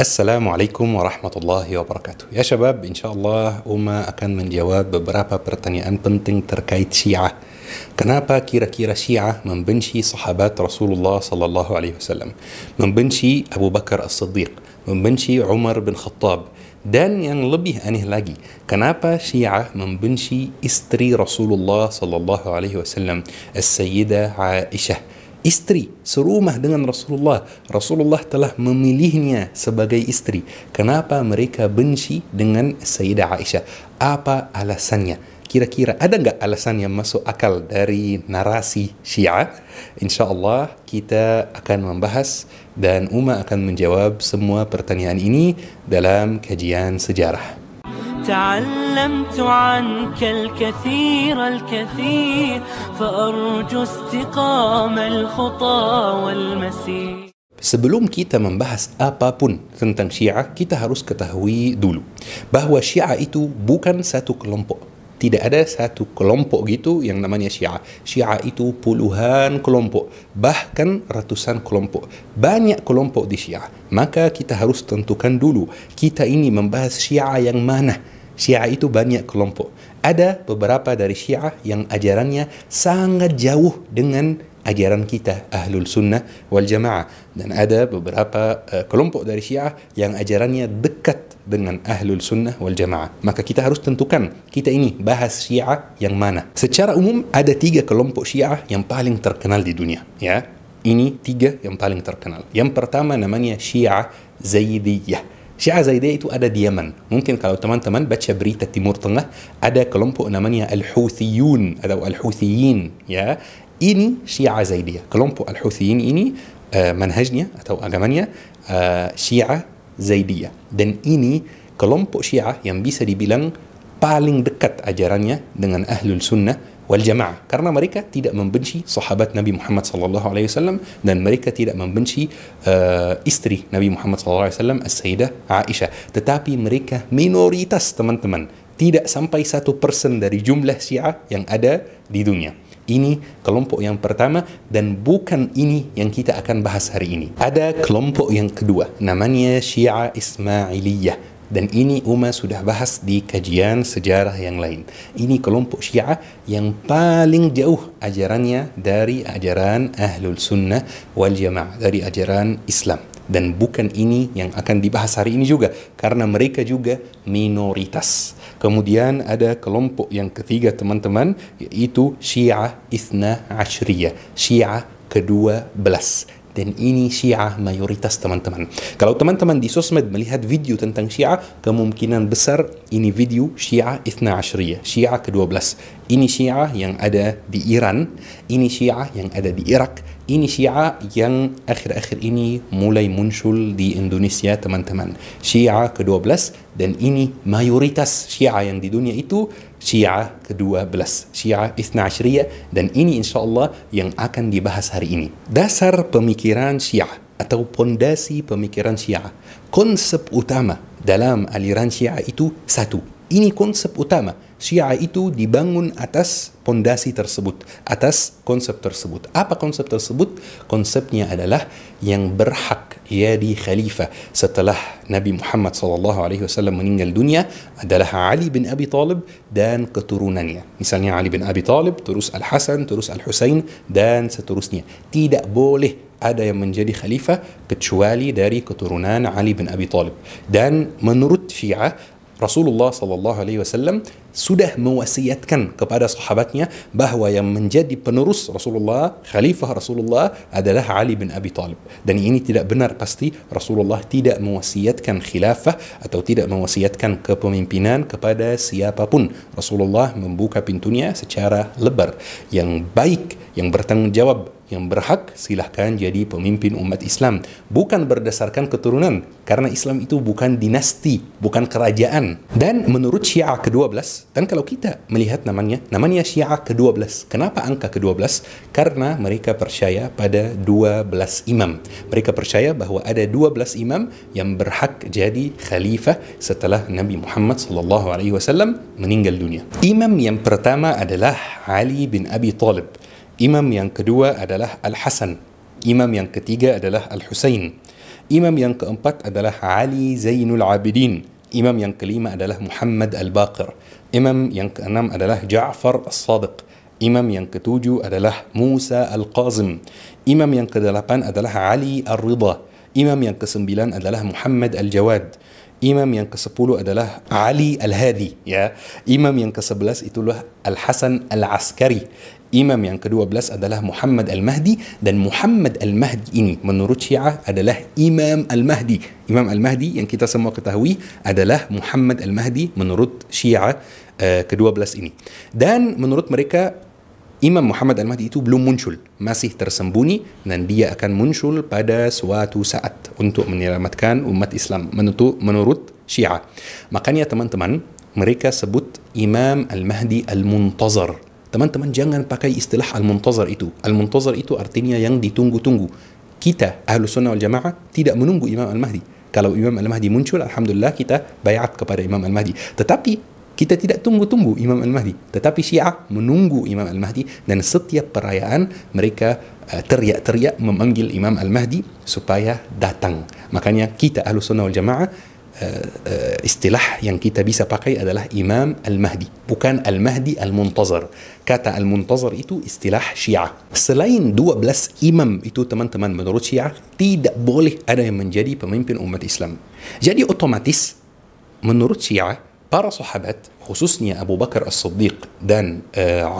Assalamualaikum warahmatullahi wabarakatuh. Ya syabab, insyaAllah Uma akan menjawab beberapa pertanyaan penting terkait Syiah. Kenapa kira-kira Syiah membenci sahabat Rasulullah sallallahu alaihi wasallam, membenci Abu Bakar As-Siddiq, membenci Umar bin Khattab, dan yang lebih aneh lagi, kenapa Syiah membenci istri Rasulullah sallallahu alaihi wasallam, As-Sayyidah Aisyah, istri serumah dengan Rasulullah. Rasulullah telah memilihnya sebagai istri. Kenapa mereka benci dengan Sayyidah Aisyah? Apa alasannya? Kira-kira ada nggak alasan yang masuk akal dari narasi Syiah? InsyaAllah kita akan membahas dan Uma akan menjawab semua pertanyaan ini dalam kajian sejarah. تعلمت عنك الكثير فأرجو استقام الخطى والمسير. Sebelum kita membahas apapun tentang Syiah, kita harus ketahui dulu bahawa Syiah itu bukan satu kelompok. Tidak ada satu kelompok gitu yang namanya Syiah. Syiah itu puluhan kelompok, bahkan ratusan kelompok. Banyak kelompok di Syiah. Maka kita harus tentukan dulu, kita ini membahas Syiah yang mana. Syiah itu banyak kelompok. Ada beberapa dari Syiah yang ajarannya sangat jauh dengan ajaran kita Ahlul Sunnah wal Jamaah, dan ada beberapa kelompok dari Syiah yang ajarannya dekat dengan Ahlul Sunnah wal Jamaah. Maka kita harus tentukan kita ini bahas Syiah yang mana. Secara umum ada 3 kelompok Syiah yang paling terkenal di dunia, ya. Ini 3 yang paling terkenal. Yang pertama namanya Syiah Zaidiyah. Syiah Zaidiyah itu ada di Yaman. Mungkin kalau teman-teman baca berita Timur Tengah, ada kelompok namanya Al-Houthiyun atau Al-Houthiyin, ya. Ini Syiah Zaidiyah. Kelompok Al-Houthiyin ini manhajnya atau agamanya Syiah Zaidiyah. Dan ini kelompok Syiah yang bisa dibilang paling dekat ajarannya dengan Ahlul Sunnah wal Jamaah, karena mereka tidak membenci sahabat Nabi Muhammad sallallahu alaihi wasallam, dan mereka tidak membenci istri Nabi Muhammad sallallahu alaihi wasallam, As-Sayyidah Aisyah. Tetapi mereka minoritas, teman-teman. Tidak sampai 1% dari jumlah Syiah yang ada di dunia. Ini kelompok yang pertama, dan bukan ini yang kita akan bahas hari ini. Ada kelompok yang kedua, namanya Syiah Ismailiyah. Dan ini Uma sudah bahas di kajian sejarah yang lain. Ini kelompok Syiah yang paling jauh ajarannya dari ajaran Ahlul Sunnah wal Jamaah, dari ajaran Islam. Dan bukan ini yang akan dibahas hari ini juga, karena mereka juga minoritas. Kemudian ada kelompok yang ketiga, teman-teman, yaitu Syiah Ithna Ashriyah, Syiah ke-12. Dan ini Syiah mayoritas, teman-teman. Kalau teman-teman di sosmed melihat video tentang Syiah, kemungkinan besar ini video Syiah Ithna Ashriyah, Syiah ke-12. Ini Syiah yang ada di Iran, ini Syiah yang ada di Irak, ini Syiah yang akhir-akhir ini mulai muncul di Indonesia, teman-teman. Syiah ke-12, dan ini mayoritas Syiah yang di dunia itu Syiah ke-12, Syiah Ithna Ashriyah, dan ini insyaAllah yang akan dibahas hari ini. Dasar pemikiran Syiah atau pondasi pemikiran Syiah, konsep utama dalam aliran Syiah itu satu. Ini konsep utama. Syiah itu dibangun atas pondasi tersebut, atas konsep tersebut. Apa konsep tersebut? Konsepnya adalah yang berhak jadi khalifah setelah Nabi Muhammad SAW meninggal dunia adalah Ali bin Abi Talib dan keturunannya. Misalnya Ali bin Abi Talib, terus Al-Hasan, terus Al-Husain, dan seterusnya. Tidak boleh ada yang menjadi khalifah kecuali dari keturunan Ali bin Abi Talib. Dan menurut Syiah, Rasulullah sallallahu alaihi wasallam sudah mewasiatkan kepada sahabatnya bahawa yang menjadi penerus Rasulullah, khalifah Rasulullah adalah Ali bin Abi Talib. Dan ini tidak benar, pasti Rasulullah tidak mewasiatkan khilafah atau tidak mewasiatkan kepemimpinan kepada siapapun. Rasulullah membuka pintunya secara lebar. Yang baik, yang bertanggung jawab, yang berhak, silahkan jadi pemimpin umat Islam. Bukan berdasarkan keturunan, karena Islam itu bukan dinasti, bukan kerajaan. Dan menurut Syiah ke-12, dan kalau kita melihat namanya Syiah ke-12. Kenapa angka ke-12? Karena mereka percaya pada 12 imam. Mereka percaya bahawa ada 12 imam yang berhak jadi khalifah setelah Nabi Muhammad SAW meninggal dunia. Imam yang pertama adalah Ali bin Abi Talib. Imam yang kedua adalah Al-Hasan. Imam yang ketiga adalah Al-Husain. Imam yang keempat adalah Ali Zainul Abidin. Imam yang kelima adalah Muhammad Al-Baqir. Imam yang keenam adalah Ja'far As-Sadiq. Imam yang ketujuh adalah Musa Al-Qazim. Imam yang kedelapan adalah Ali Ar-Ridha. Imam yang kesembilan adalah Muhammad Al-Jawad. Imam yang ke-10 adalah Ali Al-Hadi, ya. Imam yang ke-11 itulah Al-Hasan Al-Askari. Imam yang ke-12 adalah Muhammad Al-Mahdi, dan Muhammad Al-Mahdi ini menurut Syiah adalah Imam Al-Mahdi. Imam Al-Mahdi yang kita semua ketahui adalah Muhammad Al-Mahdi menurut Syiah ke-12 ini. Dan menurut mereka Imam Muhammad Al-Mahdi itu belum muncul, masih tersembunyi, dan dia akan muncul pada suatu saat untuk menyelamatkan umat Islam menurut Syiah. Makanya teman-teman, mereka sebut Imam Al-Mahdi Al-Muntazar. Teman-teman jangan pakai istilah Al-Muntazar itu. Al-Muntazar itu artinya yang ditunggu-tunggu. Kita Ahlus Sunnah wal Jamaah tidak menunggu Imam Al-Mahdi. Kalau Imam Al-Mahdi muncul, alhamdulillah kita bayat kepada Imam Al-Mahdi. Tetapi kita tidak tunggu-tunggu Imam Al-Mahdi, tetapi Syiah menunggu Imam Al-Mahdi, dan setiap perayaan mereka teriak-teriak memanggil Imam Al-Mahdi supaya datang. Makanya kita Ahlus Sunnah wal Jamaah istilah yang kita bisa pakai adalah Imam Al-Mahdi, bukan Al-Mahdi Al-Muntazar. Kata Al-Muntazar itu istilah Syiah. Selain 12 imam itu teman-teman, menurut Syiah tidak boleh ada yang menjadi pemimpin umat Islam. Jadi otomatis menurut Syiah para sahabat, khususnya Abu Bakar As-Siddiq dan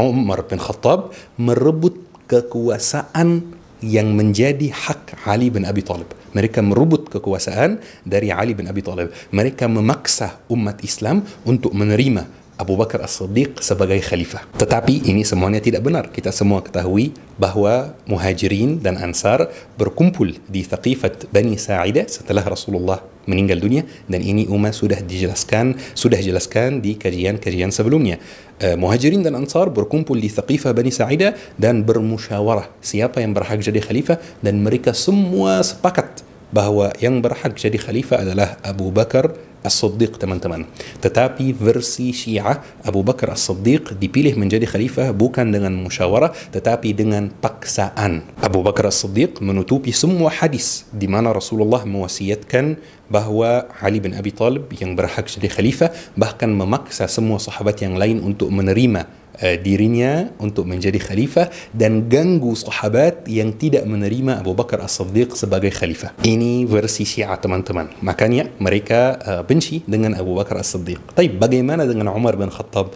Umar bin Khattab, merebut kekuasaan yang menjadi hak Ali bin Abi Thalib. Mereka merebut kekuasaan dari Ali bin Abi Thalib. Mereka memaksa umat Islam untuk menerima Abu Bakar As-Siddiq sebagai khalifah. Tetapi ini semuanya tidak benar. Kita semua ketahui bahwa Muhajirin dan Ansar berkumpul di Thaqifat Bani Sa'idah setelah Rasulullah meninggal dunia, dan ini Umar sudah jelaskan di kajian-kajian sebelumnya. Muhajirin dan Ansar berkumpul di Thaqifah Bani Sa'idah dan bermusyawarah siapa yang berhak jadi khalifah, dan mereka semua sepakat bahwa yang berhak jadi khalifah adalah Abu Bakar As-Siddiq, teman-teman. Tetapi versi Syiah, Abu Bakar As-Siddiq dipilih menjadi khalifah bukan dengan musyawarah, tetapi dengan paksaan. Abu Bakar As-Siddiq menutupi semua hadis di mana Rasulullah mewasiatkan bahwa Ali bin Abi Thalib yang berhak jadi khalifah, bahkan memaksa semua sahabat yang lain untuk menerima dirinya untuk menjadi khalifah, dan ganggu sahabat yang tidak menerima Abu Bakar As-Siddiq sebagai khalifah. Ini versi Syiah, teman-teman. Makanya mereka benci dengan Abu Bakar As-Siddiq. Tapi bagaimana dengan Umar bin Khattab?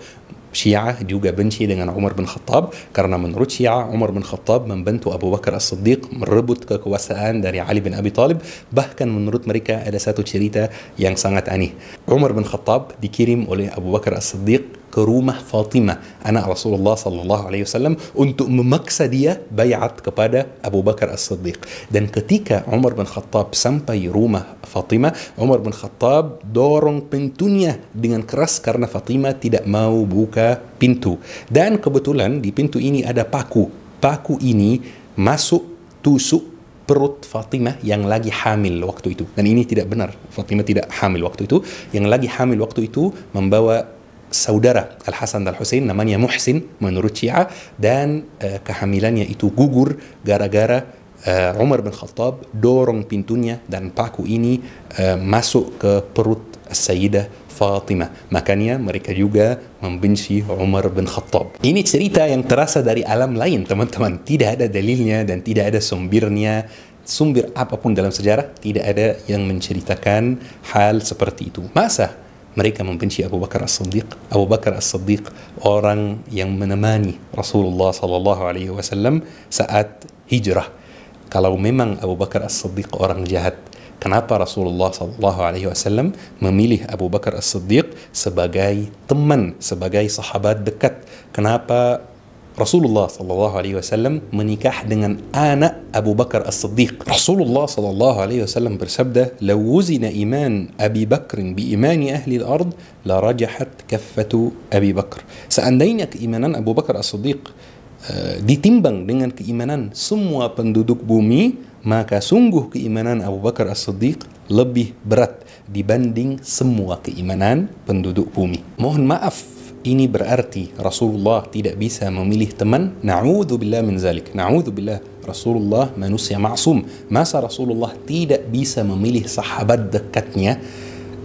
Syiah juga benci dengan Umar bin Khattab karena menurut Syiah Umar bin Khattab membantu Abu Bakar As-Siddiq merebut kekuasaan dari Ali bin Abi Thalib. Bahkan menurut mereka ada satu cerita yang sangat aneh. Umar bin Khattab dikirim oleh Abu Bakar As-Siddiq ke rumah Fatimah, anak Rasulullah sallallahu alaihi wasallam, untuk memaksa dia bayat kepada Abu Bakar As-Siddiq. Dan ketika Umar bin Khattab sampai rumah Fatimah, Umar bin Khattab dorong pintunya dengan keras karena Fatimah tidak mau buka pintu. Dan kebetulan di pintu ini ada paku. Paku ini masuk tusuk perut Fatimah yang lagi hamil waktu itu. Dan ini tidak benar. Fatimah tidak hamil waktu itu. Yang lagi hamil waktu itu membawa saudara Al-Hasan dan Al-Husain, namanya Muhsin menurut Syiah, dan kehamilannya itu gugur gara-gara Umar bin Khattab dorong pintunya dan paku ini masuk ke perut Sayyidah Fatimah. Makanya mereka juga membenci Umar bin Khattab. Ini cerita yang terasa dari alam lain, teman-teman. Tidak ada dalilnya dan tidak ada sumber apapun dalam sejarah, tidak ada yang menceritakan hal seperti itu. Masa mereka membenci Abu Bakar As-Siddiq? Abu Bakar As-Siddiq orang yang menemani Rasulullah sallallahu alaihi wasallam saat hijrah. Kalau memang Abu Bakar As-Siddiq orang jahat, kenapa Rasulullah sallallahu alaihi wasallam memilih Abu Bakar As-Siddiq sebagai teman, sebagai sahabat dekat? Kenapa Rasulullah sallallahu alaihi wasallam menikah dengan anak Abu Bakar As-Siddiq? Rasulullah sallallahu alaihi wasallam bersabda, "Law wuzina iman Abi Bakr bi imani ahli al-ard, la rajahat kaffatu Abi Bakr." Seandainya keimanan Abu Bakar As-Siddiq ditimbang dengan keimanan semua penduduk bumi, maka sungguh keimanan Abu Bakar As-Siddiq lebih berat dibanding semua keimanan penduduk bumi. Mohon maaf, ini berarti Rasulullah tidak bisa memilih teman? Na'udzubillah min zalik. Na'udzubillah. Rasulullah manusia maksum. Masa Rasulullah tidak bisa memilih sahabat dekatnya?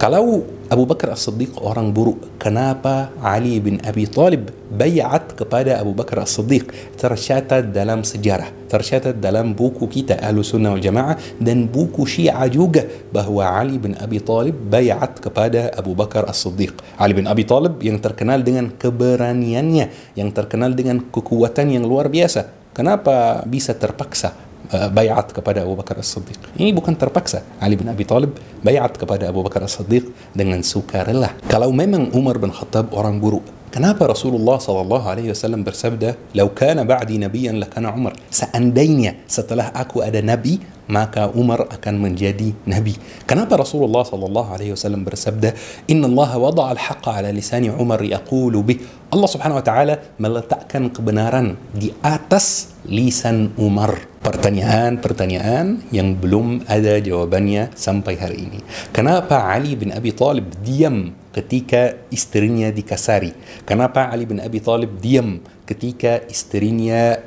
Kalau Abu Bakar As-Siddiq orang buruk, kenapa Ali bin Abi Thalib bayat kepada Abu Bakar As-Siddiq? Tercatat dalam sejarah, tercatat dalam buku kita Ahlussunnah wal Jamaah dan buku Syiah juga bahwa Ali bin Abi Thalib bayat kepada Abu Bakar As-Siddiq. Ali bin Abi Thalib yang terkenal dengan keberaniannya, yang terkenal dengan kekuatan yang luar biasa. Kenapa bisa terpaksa bayat kepada Abu Bakar As-Siddiq? Ini bukan terpaksa. Ali bin Abi Thalib bayat kepada Abu Bakar As-Siddiq dengan sukarela. Kalau memang Umar bin Khattab orang buruk, kenapa Rasulullah SAW bersabda, "Lau kana ba'di nabiyyan lakana Umar." Seandainya setelah aku ada nabi, maka Umar akan menjadi nabi. Kenapa Rasulullah SAW bersabda, "Inna Allah wada'a al-haqqa ala lisani Umar yaqulu bih." Allah Subhanahu wa taala meletakkan kebenaran di atas lisan Umar. Pertanyaan yang belum ada jawabannya sampai hari ini. Kenapa Ali bin Abi Thalib diam ketika istrinya dikasari? Kenapa Ali bin Abi Thalib diam ketika istrinya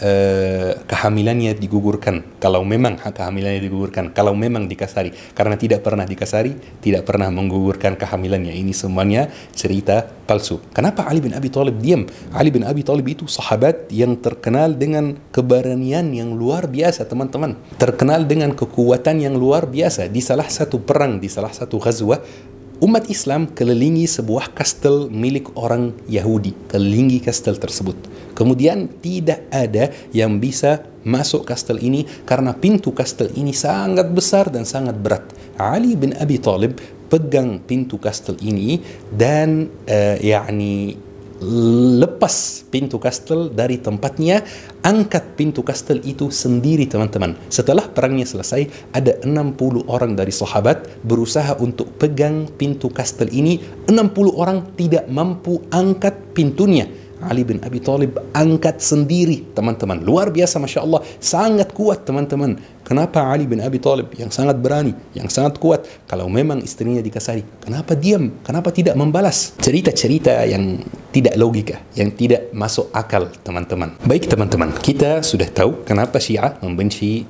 kehamilannya digugurkan? Kalau memang kehamilannya digugurkan, kalau memang dikasari. Karena tidak pernah dikasari, tidak pernah menggugurkan kehamilannya. Ini semuanya cerita palsu. Kenapa Ali bin Abi Thalib diam? Ali bin Abi Thalib itu sahabat yang terkenal dengan keberanian yang luar biasa, teman-teman. Terkenal dengan kekuatan yang luar biasa. Di salah satu perang, di salah satu ghazwah, umat Islam kelilingi sebuah kastel milik orang Yahudi. Kelilingi kastel tersebut. Kemudian tidak ada yang bisa masuk kastel ini karena pintu kastel ini sangat besar dan sangat berat. Ali bin Abi Thalib pegang pintu kastel ini dan lepas pintu kastel dari tempatnya, angkat pintu kastel itu sendiri, teman-teman. Setelah perangnya selesai, ada 60 orang dari sahabat berusaha untuk pegang pintu kastel ini. 60 orang tidak mampu angkat pintunya. Ali bin Abi Thalib angkat sendiri, teman-teman. Luar biasa, Masya Allah. Sangat kuat, teman-teman. Kenapa Ali bin Abi Thalib yang sangat berani, yang sangat kuat, kalau memang istrinya dikasari, kenapa diam? Kenapa tidak membalas? Cerita-cerita yang tidak logika, yang tidak masuk akal, teman-teman. Baik, teman-teman, kita sudah tahu kenapa Syiah membenci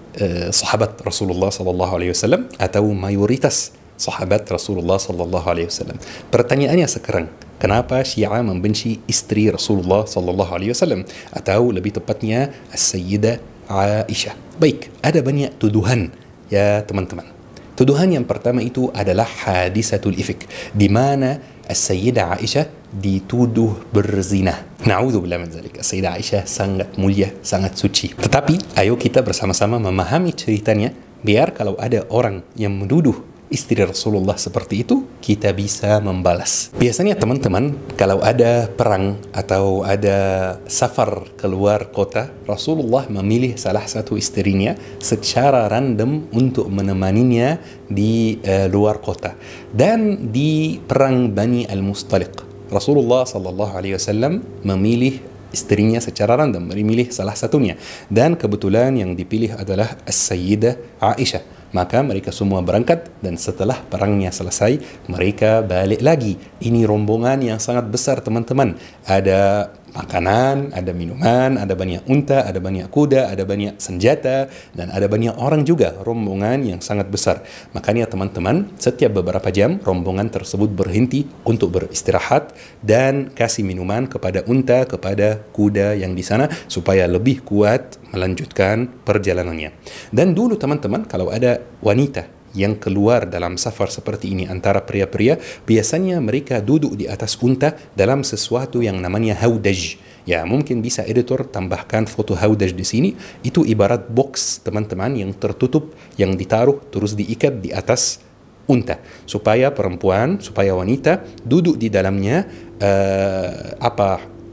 sahabat Rasulullah SAW atau mayoritas sahabat Rasulullah SAW. Pertanyaannya sekarang, kenapa Syiah membenci istri Rasulullah SAW atau lebih tepatnya As-Sayyidah Aisyah? Baik, ada banyak tuduhan ya teman-teman. Tuduhan yang pertama itu adalah hadisatul ifk, di mana As-Sayyidah Aisyah dituduh berzina. Na'udzubillah min dzalik. As-Sayyidah Aisyah sangat mulia, sangat suci. Tetapi ayo kita bersama-sama memahami ceritanya, biar kalau ada orang yang menuduh istri Rasulullah seperti itu, kita bisa membalas. Biasanya teman-teman, kalau ada perang atau ada safar keluar kota, Rasulullah memilih salah satu istrinya secara random untuk menemaninya di luar kota. Dan di perang Bani Al-Mustaliq, Rasulullah SAW memilih istrinya secara random, memilih salah satunya. Dan kebetulan yang dipilih adalah As-Sayyidah Aisyah. Maka mereka semua berangkat dan setelah perangnya selesai, mereka balik lagi. Ini rombongan yang sangat besar, teman-teman. Ada makanan, ada minuman, ada banyak unta, ada banyak kuda, ada banyak senjata, dan ada banyak orang juga. Rombongan yang sangat besar. Makanya teman-teman, setiap beberapa jam rombongan tersebut berhenti untuk beristirahat dan kasih minuman kepada unta, kepada kuda yang di sana supaya lebih kuat melanjutkan perjalanannya. Dan dulu teman-teman, kalau ada wanita yang keluar dalam safar seperti ini antara pria-pria, biasanya mereka duduk di atas unta dalam sesuatu yang namanya haudaj. Ya, mungkin bisa editor tambahkan foto haudaj di sini. Itu ibarat box, teman-teman, yang tertutup, yang ditaruh terus diikat di atas unta supaya perempuan, supaya wanita duduk di dalamnya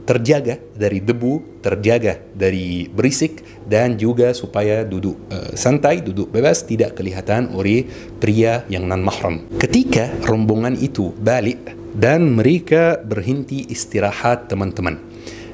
terjaga dari debu, terjaga dari berisik, dan juga supaya duduk santai, duduk bebas, tidak kelihatan oleh pria yang non-mahram. Ketika rombongan itu balik dan mereka berhenti istirahat, teman-teman.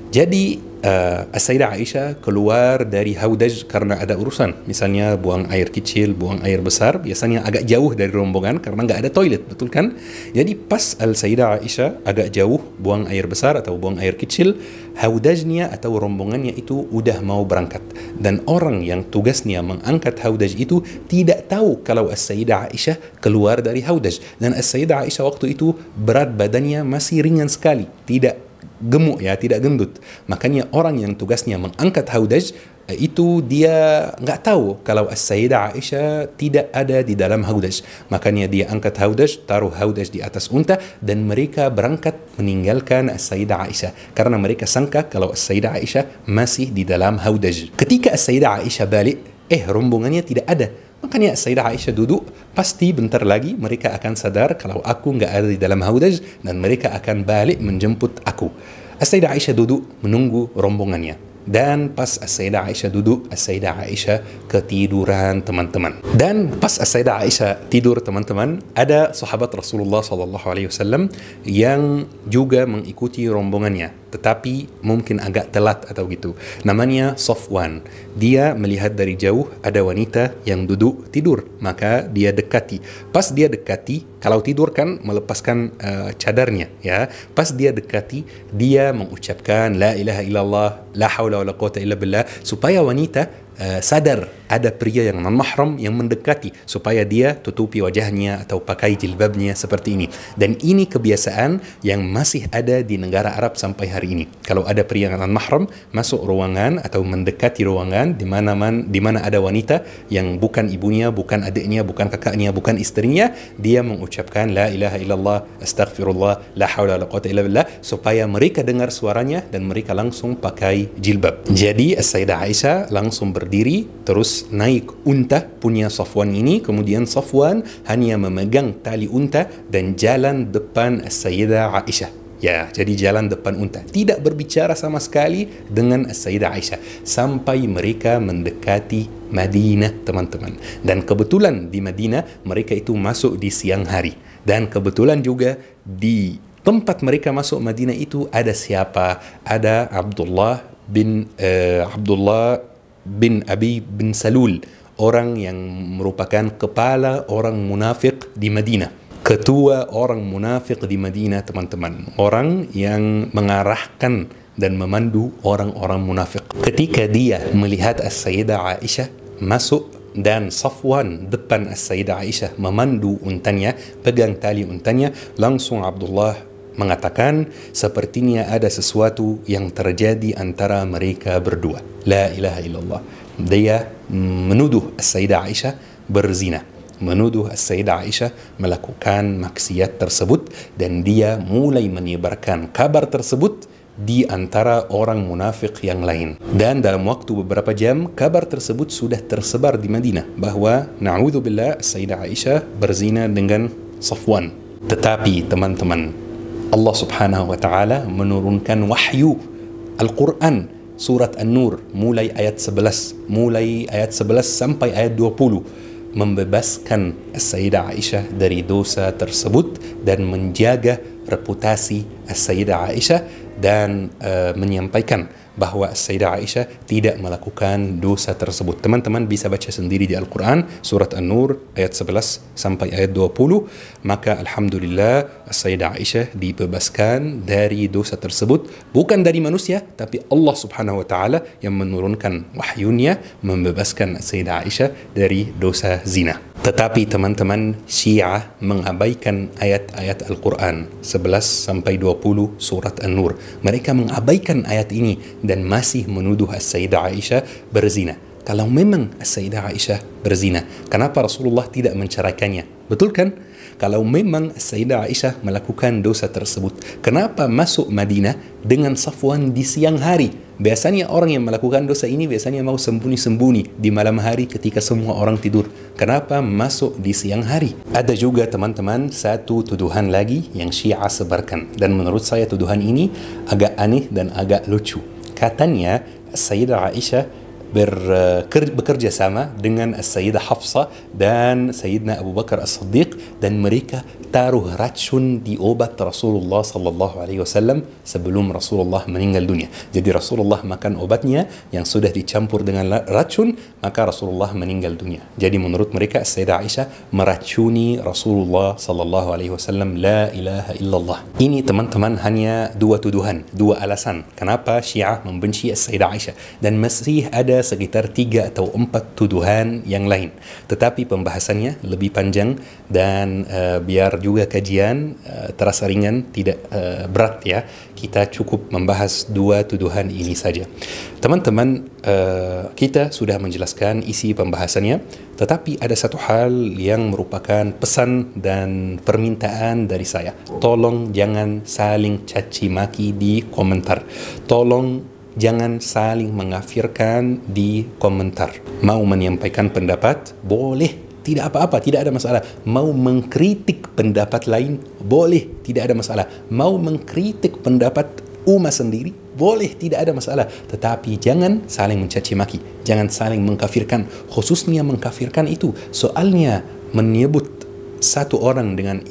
Jadi As-Sayyidah Aisyah keluar dari haudaj karena ada urusan, misalnya buang air kecil, buang air besar, biasanya agak jauh dari rombongan karena nggak ada toilet, betul kan? Jadi pas Al-Sayyidah Aisyah agak jauh buang air besar atau buang air kecil, haudajnya atau rombongannya itu udah mau berangkat, dan orang yang tugasnya mengangkat haudaj itu tidak tahu kalau As-Sayyidah Aisyah keluar dari haudaj, dan As-Sayyidah Aisyah waktu itu berat badannya masih ringan sekali, tidak gemuk ya, tidak gendut. Makanya orang yang tugasnya mengangkat haudaj itu dia nggak tahu kalau As-Sayyidah Aisyah tidak ada di dalam haudaj. Makanya dia angkat haudaj, taruh haudaj di atas unta, dan mereka berangkat meninggalkan As-Sayyidah Aisyah karena mereka sangka kalau As-Sayyidah Aisyah masih di dalam haudaj. Ketika As-Sayyidah Aisyah balik, rombongannya tidak ada. Makanya Sayyidah Aisyah duduk, pasti bentar lagi mereka akan sadar kalau aku nggak ada di dalam haudaj dan mereka akan balik menjemput aku. Sayyidah Aisyah duduk menunggu rombongannya. Dan pas Sayyidah Aisyah duduk, Sayyidah Aisyah ketiduran, teman-teman. Dan pas Sayyidah Aisyah tidur, teman-teman, ada sahabat Rasulullah SAW yang juga mengikuti rombongannya, tetapi mungkin agak telat atau gitu. Namanya Safwan. Dia melihat dari jauh ada wanita yang duduk tidur, maka dia dekati. Pas dia dekati, kalau tidur kan melepaskan cadarnya, ya. Pas dia dekati, dia mengucapkan la ilaha illallah, la haula wala quwata illa billah, supaya wanita sadar ada pria yang non-mahram yang mendekati, supaya dia tutupi wajahnya atau pakai jilbabnya seperti ini. Dan ini kebiasaan yang masih ada di negara Arab sampai hari ini. Kalau ada pria yang non-mahram masuk ruangan atau mendekati ruangan di mana ada wanita yang bukan ibunya, bukan adiknya, bukan kakaknya, bukan istrinya, dia mengucapkan la ilaha illallah, astaghfirullah, la haula wala quwata illa billah, supaya mereka dengar suaranya dan mereka langsung pakai jilbab. Jadi Sayyidah Aisyah langsung berdiri, terus naik unta punya Safwan ini, kemudian Safwan hanya memegang tali unta dan jalan depan Sayyidah Aisyah. Ya, jadi jalan depan unta, tidak berbicara sama sekali dengan Sayyidah Aisyah sampai mereka mendekati Madinah, teman-teman. Dan kebetulan di Madinah mereka itu masuk di siang hari, dan kebetulan juga di tempat mereka masuk Madinah itu ada siapa? Ada Abdullah bin Abi bin Salul, orang yang merupakan kepala orang munafik di Madinah, ketua orang munafik di Madinah, teman-teman, orang yang mengarahkan dan memandu orang-orang munafik. Ketika dia melihat As-Sayyidah Aisyah masuk dan Safwan depan As-Sayyidah Aisyah memandu untanya, pegang tali untanya, langsung Abdullah mengatakan sepertinya ada sesuatu yang terjadi antara mereka berdua. La ilaha illallah. Dia menuduh As-Sayyidah Aisyah berzina, menuduh As-Sayyidah Aisyah melakukan maksiat tersebut, dan dia mulai menyebarkan kabar tersebut di antara orang munafik yang lain. Dan dalam waktu beberapa jam, kabar tersebut sudah tersebar di Madinah bahwa na'udzubillah As-Sayyidah Aisyah berzina dengan Safwan. Tetapi teman-teman, Allah Subhanahu wa taala menurunkan wahyu Al-Quran surat An-Nur mulai ayat 11 sampai ayat 20, membebaskan As-Sayyidah Aisyah dari dosa tersebut dan menjaga reputasi As-Sayyidah Aisyah, dan menyampaikan bahwa Sayyidah Aisyah tidak melakukan dosa tersebut. Teman-teman bisa baca sendiri di Al-Quran surat An-Nur ayat 11 sampai ayat 20. Maka alhamdulillah Sayyidah Aisyah dibebaskan dari dosa tersebut, bukan dari manusia, tapi Allah Subhanahu wa taala yang menurunkan wahyunya membebaskan Sayyidah Aisyah dari dosa zina. Tetapi teman-teman, Syiah mengabaikan ayat-ayat Al-Quran 11 sampai 20 surat An-Nur. Mereka mengabaikan ayat ini dan masih menuduh As-Sayyidah Aisyah berzina. Kalau memang As-Sayyidah Aisyah berzina, kenapa Rasulullah tidak menceraikannya? Betul kan? Kalau memang Sayyidah Aisyah melakukan dosa tersebut, kenapa masuk Madinah dengan Safwan di siang hari? Biasanya orang yang melakukan dosa ini biasanya mau sembunyi-sembunyi di malam hari ketika semua orang tidur. Kenapa masuk di siang hari? Ada juga teman-teman satu tuduhan lagi yang Syiah sebarkan, dan menurut saya tuduhan ini agak aneh dan agak lucu. Katanya Sayyidah Aisyah bekerja sama dengan Sayyidah Hafsah dan Sayyidina Abu Bakar As-Siddiq, dan mereka taruh racun di obat Rasulullah sallallahu alaihi wasallam sebelum Rasulullah meninggal dunia. Jadi Rasulullah makan obatnya yang sudah dicampur dengan racun, maka Rasulullah meninggal dunia. Jadi menurut mereka Sayyidah Aisyah meracuni Rasulullah sallallahu alaihi wasallam. La ilaha illallah. Ini teman-teman hanya dua tuduhan, dua alasan kenapa Syiah membenci Sayyidah Aisyah, dan masih ada sekitar 3 atau 4 tuduhan yang lain. Tetapi pembahasannya lebih panjang, dan biar juga kajian terasa ringan, tidak berat ya, kita cukup membahas 2 tuduhan ini saja. Teman-teman, kita sudah menjelaskan isi pembahasannya, tetapi ada satu hal yang merupakan pesan dan permintaan dari saya. Tolong jangan saling caci maki di komentar. Tolong jangan saling mengkafirkan di komentar. Mau menyampaikan pendapat, boleh, tidak apa-apa, tidak ada masalah. Mau mengkritik pendapat lain, boleh, tidak ada masalah. Mau mengkritik pendapat umat sendiri, boleh, tidak ada masalah. Tetapi jangan saling mencaci maki, jangan saling mengkafirkan. Khususnya mengkafirkan itu, soalnya menyebut satu orang dengan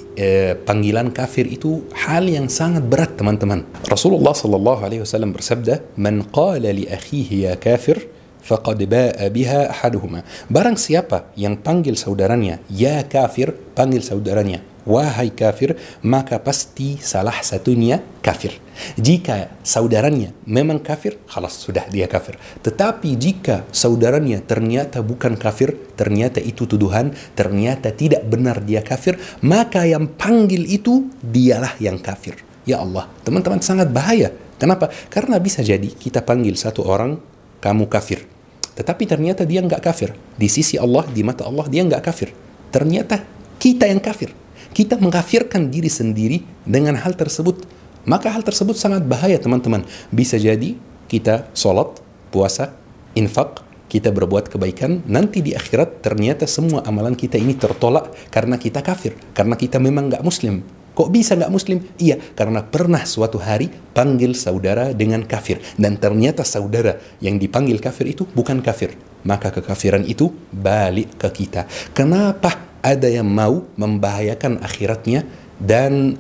panggilan kafir itu hal yang sangat berat, teman-teman. Rasulullah sallallahu alaihi wasallam bersabda, "Man qala li akhihi ya kafir faqad ba'a biha ahaduhuma." Barang siapa yang panggil saudaranya ya kafir, panggil saudaranya wahai kafir, maka pasti salah satunya kafir. Jika saudaranya memang kafir, khalas, sudah dia kafir. Tetapi jika saudaranya ternyata bukan kafir, ternyata itu tuduhan, ternyata tidak benar dia kafir, maka yang panggil itu dialah yang kafir. Ya Allah, teman-teman, sangat bahaya. Kenapa? Karena bisa jadi kita panggil satu orang, kamu kafir, tetapi ternyata dia nggak kafir. Di sisi Allah, di mata Allah, dia nggak kafir. Ternyata kita yang kafir. Kita mengkafirkan diri sendiri dengan hal tersebut. Maka hal tersebut sangat bahaya, teman-teman. Bisa jadi kita sholat, puasa, infak, kita berbuat kebaikan, nanti di akhirat ternyata semua amalan kita ini tertolak karena kita kafir, karena kita memang nggak muslim. Kok bisa nggak muslim? Iya, karena pernah suatu hari panggil saudara dengan kafir, dan ternyata saudara yang dipanggil kafir itu bukan kafir. Maka kekafiran itu balik ke kita. Kenapa ada yang mau membahayakan akhiratnya dan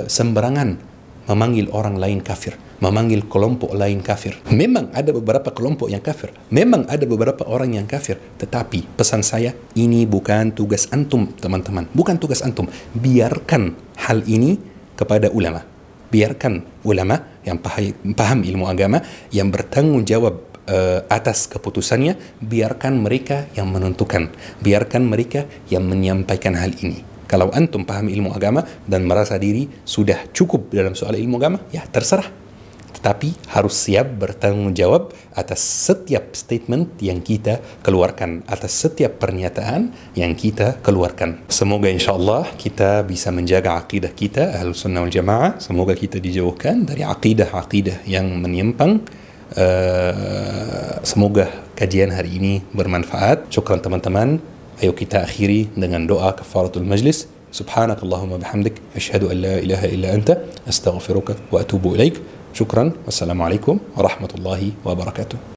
sembarangan memanggil orang lain kafir, memanggil kelompok lain kafir? Memang ada beberapa kelompok yang kafir, memang ada beberapa orang yang kafir, tetapi pesan saya, ini bukan tugas antum, teman-teman, bukan tugas antum. Biarkan hal ini kepada ulama. Biarkan ulama yang paham ilmu agama, yang bertanggung jawab atas keputusannya, biarkan mereka yang menentukan, biarkan mereka yang menyampaikan hal ini. Kalau antum paham ilmu agama dan merasa diri sudah cukup dalam soal ilmu agama, ya terserah. Tetapi harus siap bertanggung jawab atas setiap statement yang kita keluarkan, atas setiap pernyataan yang kita keluarkan. Semoga insyaAllah kita bisa menjaga akidah kita, Ahlus Sunnah wal Jamaah. Semoga kita dijauhkan dari akidah-akidah yang menyimpang. Semoga kajian hari ini bermanfaat. Syukran teman-teman. Ayo kita akhiri dengan doa kafaratul majlis. Subhanakallahumma bihamdik, asyhadu an la ilaha illa anta, astaghfiruka wa atubu ilaik. Syukran. Wassalamualaikum warahmatullahi wabarakatuh.